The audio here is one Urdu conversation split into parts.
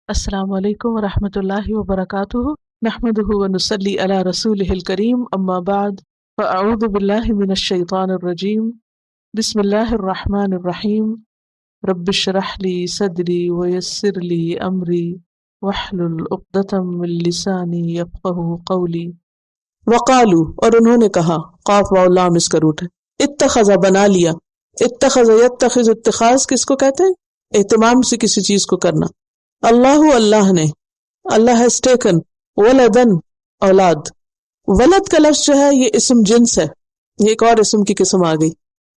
السلام علیکم ورحمۃ اللہ وبرکاتہ، نحمدہ ونصلی علی رسولہ الکریم، اما بعد فاعوذ باللہ من الشیطان الرجیم، بسم اللہ الرحمن الرحیم، رب اشرح لی صدری ویسر لی امری واحلل عقدۃ من لسانی یفقہوا قولی۔ وقالو، اور انہوں نے کہا، قاف واو لام اس کا روٹ ہے، اتخذ بنا لیا، اتخذ یتخذ، اتخاذ کس کو کہتے ہیں؟ اہتمام سے کسی چیز کو کرنا۔ اللہ نے، اللہ ہیز ٹیکن ولدن، اولاد۔ ولد کا لفظ جو ہے یہ اسم جنس ہے، یہ ایک اور اسم کی قسم آ گئی۔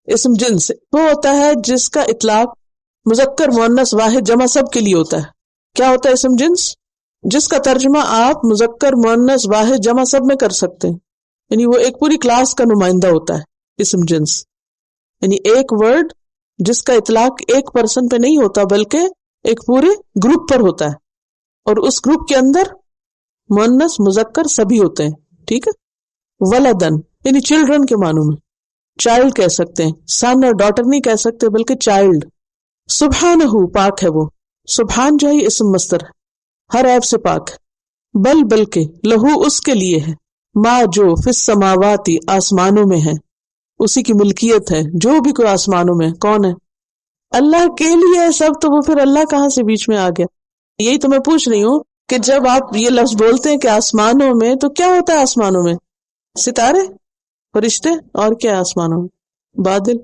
اسم جنس وہ ہوتا ہے جس کا اطلاق مذکر مؤنث واحد جمع سب کے لیے ہوتا ہے۔ کیا ہوتا ہے اسم جنس؟ جس کا ترجمہ آپ مذکر مؤنث واحد جمع سب میں کر سکتے ہیں، یعنی وہ ایک پوری کلاس کا نمائندہ ہوتا ہے اسم جنس، یعنی ایک ورڈ جس کا اطلاق ایک پرسن پہ نہیں ہوتا بلکہ ایک پورے گروپ پر ہوتا ہے، اور اس گروپ کے اندر مؤنث مذکر سبھی ہوتے ہیں، ٹھیک ہے۔ ولدن یعنی چلڈرن کے معنوں میں، چائلڈ کہہ سکتے ہیں، سن اور ڈاٹر نہیں کہہ سکتے بلکہ چائلڈ۔ سبحانہ پاک ہے وہ، سبحان جو ہے اسم مصدر ہے، ہر عیب سے پاک ہے۔ بلکہ لہو اس کے لیے ہے، ما جو فی السماوات آسمانوں میں ہے، اسی کی ملکیت ہے جو بھی کوئی آسمانوں میں ہے۔ کون ہے؟ اللہ کے لیے ہے سب، تو وہ پھر اللہ کہاں سے بیچ میں آ گیا؟ یہی تو میں پوچھ رہی ہوں کہ جب آپ یہ لفظ بولتے ہیں کہ آسمانوں میں، تو کیا ہوتا ہے آسمانوں میں؟ ستارے، فرشتے، اور کیا ہے آسمانوں میں؟ بادل۔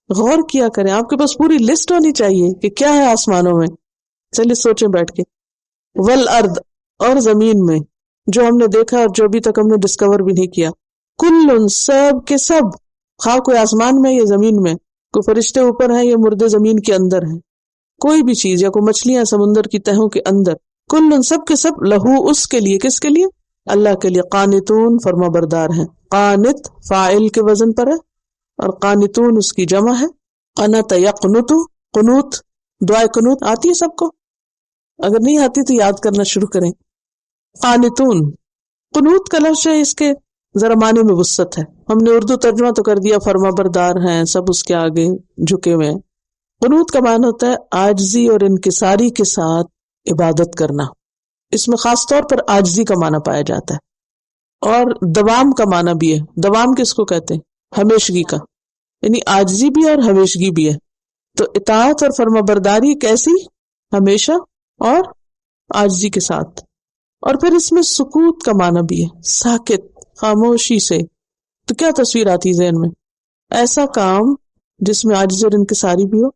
غور کیا کریں، آپ کے پاس پوری لسٹ ہونی چاہیے کہ کیا ہے آسمانوں میں۔ چلیے سوچیں بیٹھ کے۔ والارض، اور زمین میں، جو ہم نے دیکھا اور جو ابھی تک ہم نے ڈسکور بھی نہیں کیا۔ کل، سب کے سب، خواہ کوئی آسمان میں یا زمین میں، کوئی فرشتے اوپر ہیں یا مردے زمین کے اندر ہیں، کوئی بھی چیز یا کوئی مچھلیاں سمندر کی تہوں کے اندر، کل سب کے سب، لہو اس کے لیے، کس کے لیے؟ اللہ کے لیے، قانتون فرما بردار ہیں۔ قانت فاعل کے وزن پر ہے اور قانتون اس کی جمع ہے۔ قنت یقنت، قنوت، دعائے قنوت آتی ہے سب کو؟ اگر نہیں آتی تو یاد کرنا شروع کریں۔ قانتون، قنوت کا لفظ ہے، اس کے ذرا معنی میں وسعت ہے، ہم نے اردو ترجمہ تو کر دیا فرما بردار ہیں، سب اس کے آگے جھکے ہوئے ہیں۔ قنوت کا معنی ہوتا ہے عاجزی اور انکساری کے ساتھ عبادت کرنا، اس میں خاص طور پر عاجزی کا معنی پایا جاتا ہے، اور دوام کا معنی بھی ہے۔ دوام کس کو کہتے ہیں؟ ہمیشگی کا، یعنی عاجزی بھی اور ہمیشگی بھی ہے۔ تو اطاعت اور فرما برداری کیسی؟ ہمیشہ اور عاجزی کے ساتھ۔ اور پھر اس میں سکوت کا معنی بھی ہے، ساکت، خاموشی سے۔ تو کیا تصویر آتی ذہن میں؟ ایسا کام جس میں عاجزی اور انکساری بھی ہو،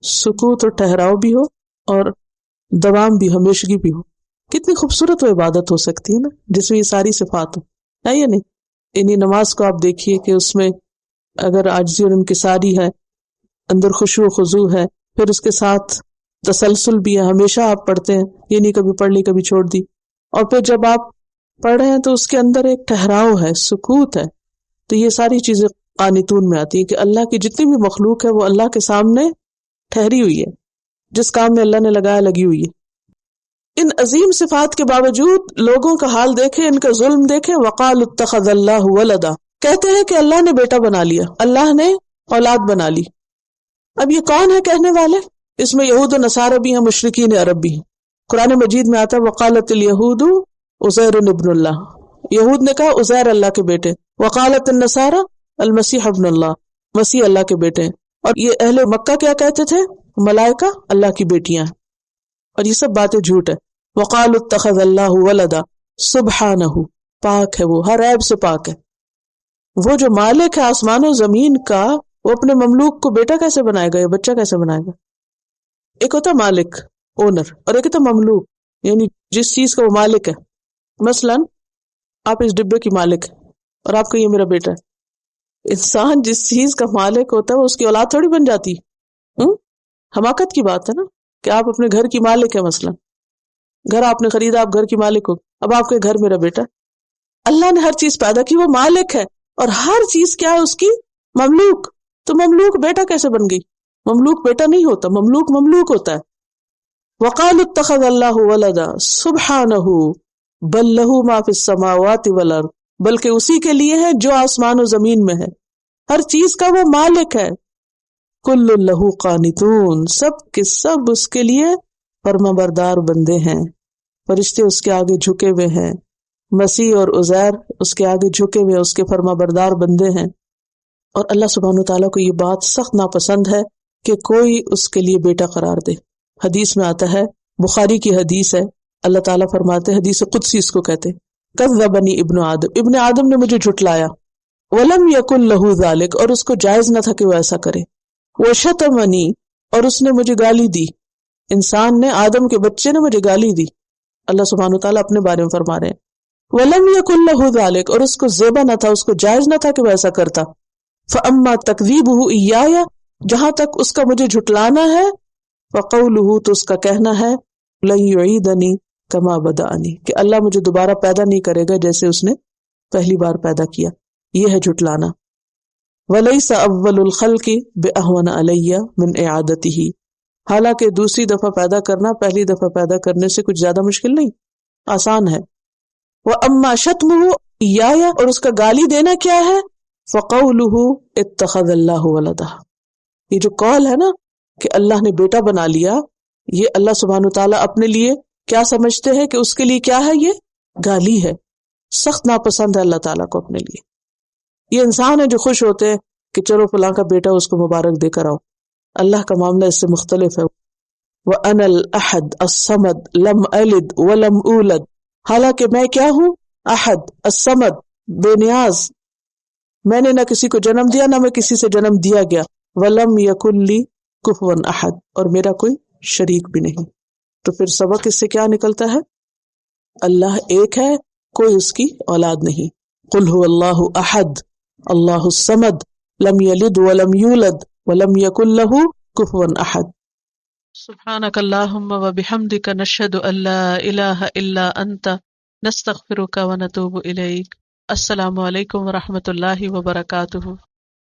سکوت اور ٹھہراؤ بھی ہو، اور دوام بھی، ہمیشگی بھی ہو۔ کتنی خوبصورت وہ عبادت ہو سکتی ہے نا، جس میں یہ ساری صفات ہو، ہے یا نہیں؟ انہی نماز کو آپ دیکھیے کہ اس میں اگر عاجزی اور انکساری ہے، اندر خشوع و خضوع ہے، پھر اس کے ساتھ تسلسل بھی ہے، ہمیشہ آپ پڑھتے ہیں، یہ نہیں کبھی پڑھ لی کبھی چھوڑ دی، اور پھر جب آپ پڑھ رہے ہیں تو اس کے اندر ایک ٹھہراؤ ہے، سکوت ہے۔ تو یہ ساری چیزیں قانتون میں آتی ہیں کہ اللہ کی جتنی بھی مخلوق ہے وہ اللہ کے سامنے ٹھہری ہوئی ہے، جس کام میں اللہ نے لگایا لگی ہوئی ہے۔ ان عظیم صفات کے باوجود لوگوں کا حال دیکھیں، ان کا ظلم دیکھیں۔ وقال اتخذ اللہ ولدا، کہتے ہیں کہ اللہ نے بیٹا بنا لیا، اللہ نے اولاد بنا لی۔ اب یہ کون ہے کہنے والے؟ اس میں یہود و نصارہ بھی ہیں، مشرکین عرب بھی ہیں۔ قرآن مجید میں آتا ہے وقالت الیہود عزیر ابن اللہ، یہود نے کہا عزیر اللہ کے بیٹے، وقالت النصارى المسیح ابن اللہ، مسیح اللہ کے بیٹے۔ اور یہ اہل مکہ کیا کہتے تھے؟ ملائکہ اللہ کی بیٹیاں، اور یہ سب باتیں جھوٹ ہے۔ وقالوا اتخذ اللہ ولدا سبحانہ، پاک ہے وہ، ہر عیب سے پاک ہے۔ وہ جو مالک ہے آسمان و زمین کا، وہ اپنے مملوک کو بیٹا کیسے بنائے گا یا بچہ کیسے بنائے گا؟ ایک ہوتا مالک، اونر، اور ایک ہوتا مملوک، یعنی جس چیز کا وہ مالک ہے۔ مثلا آپ اس ڈبے کی مالک ہیں اور آپ کا یہ میرا بیٹا ہے۔ انسان جس چیز کا مالک ہوتا ہے وہ اس کی اولاد تھوڑی بن جاتی۔ حماقت کی بات ہے نا کہ آپ اپنے گھر کی مالک ہے، مثلا گھر آپ نے خریدا، آپ گھر کی مالک ہو، اب آپ کے گھر میرا بیٹا۔ اللہ نے ہر چیز پیدا کی، وہ مالک ہے، اور ہر چیز کیا ہے اس کی؟ مملوک۔ تو مملوک بیٹا کیسے بن گئی؟ مملوک بیٹا نہیں ہوتا، مملوک مملوک ہوتا ہے۔ وقالوا اتخذ اللہ ولدا سبحانہ بل لہ ما فی السماوات والارض، بلکہ اسی کے لیے ہے جو آسمان و زمین میں ہے، ہر چیز کا وہ مالک ہے۔ کل لہ قانتون، سب کے سب اس کے لیے فرما بردار بندے ہیں، فرشتے اس کے آگے جھکے ہوئے ہیں، مسیح اور عزیر اس کے آگے جھکے ہوئے اس کے فرما بردار بندے ہیں۔ اور اللہ سبحانہ وتعالیٰ کو یہ بات سخت ناپسند ہے کہ کوئی اس کے لیے بیٹا قرار دے۔ حدیث میں آتا ہے، بخاری کی حدیث ہے، اللہ تعالیٰ فرماتے ہیں، حدیث قدسی اس کو کہتے، کذبنی ابن آدم، ابن آدم نے مجھے جھٹلایا، ولم یکن لہ ذالک، اور اس کو جائز نہ تھا کہ وہ ایسا کرے، وشتمنی، اور اس نے مجھے گالی دی، انسان نے، آدم کے بچے نے مجھے گالی دی، اللہ سبحانہ وتعالیٰ اپنے بارے میں فرما رہے ہیں، وَلَمْ يَكُنْ لَهُ ذَلِكَ، اور اس کو زیبا نہ تھا، اس کو جائز نہ تھا کہ وہ ایسا کرتا، فَأَمَّا تَكْذِيبُهُ إِيَّايَ، جہاں تک اس کا مجھے جھٹلانا ہے، فَقَوْلُهُ، تو اس کا کہنا ہے، لَن يُعِيدَنِي كَمَا بَدَأَنِي، کہ اللہ مجھے دوبارہ پیدا نہیں کرے گا جیسے اس نے پہلی بار پیدا کیا، یہ ہے جھٹلانا۔ وَلَيْسَ أَوَّلُ الْخَلْقِ بِأَهْوَنَ عَلَيَّ مِنْ إِعَادَتِهِ، حالانکہ دوسری دفعہ پیدا کرنا پہلی دفعہ پیدا کرنے سے کچھ زیادہ مشکل نہیں، آسان ہے۔ وَأَمَّا شَتْمُهُ إِيَّايَ، اور اس کا گالی دینا کیا ہے، فَقَوْلُهُ اتَّخَذَ اللَّهُ وَلَدًا، یہ جو قول ہے نا کہ اللہ نے بیٹا بنا لیا، یہ اللہ سبحانہ وتعالیٰ اپنے لیے کیا سمجھتے ہیں کہ اس کے لیے کیا ہے، یہ گالی ہے، سخت ناپسند ہے اللہ تعالیٰ کو اپنے لیے۔ یہ انسان ہے جو خوش ہوتے ہیں کہ چلو فلاں کا بیٹا اس کو مبارک دے کر آؤ، اللہ کا معاملہ اس سے مختلف ہے۔ وَأَنَا الْأَحَدُ الصَّمَدُ لَمْ أَلِدْ وَلَمْ أُولَدْ، حالانکہ میں کیا ہوں، احد، الصمد، بے نیاز، میں نے نہ کسی کو جنم دیا نہ میں کسی سے جنم دیا گیا، وَلَمْ يَكُنْ لِي كُفُوًا أَحَدٌ، اور میرا کوئی شریک بھی نہیں۔ تو پھر سبق اس سے کیا نکلتا ہے، اللہ ایک ہے، کوئی اس کی اولاد نہیں۔ قُلْ هُوَ اللَّهُ أَحَدٌ اللَّهُ الصَّمَدُ لَمْ يَلِدْ وَلَمْ يُولَدْ وَلَمْ يَكُنْ لَهُ كُفُوًا أَحَدٌ۔ سبحانك اللهم وبحمدك نشهد أن لا إله إلا أنت نستغفرك ونتوب إليك۔ السلام علیکم ورحمۃ اللہ وبرکاتہ۔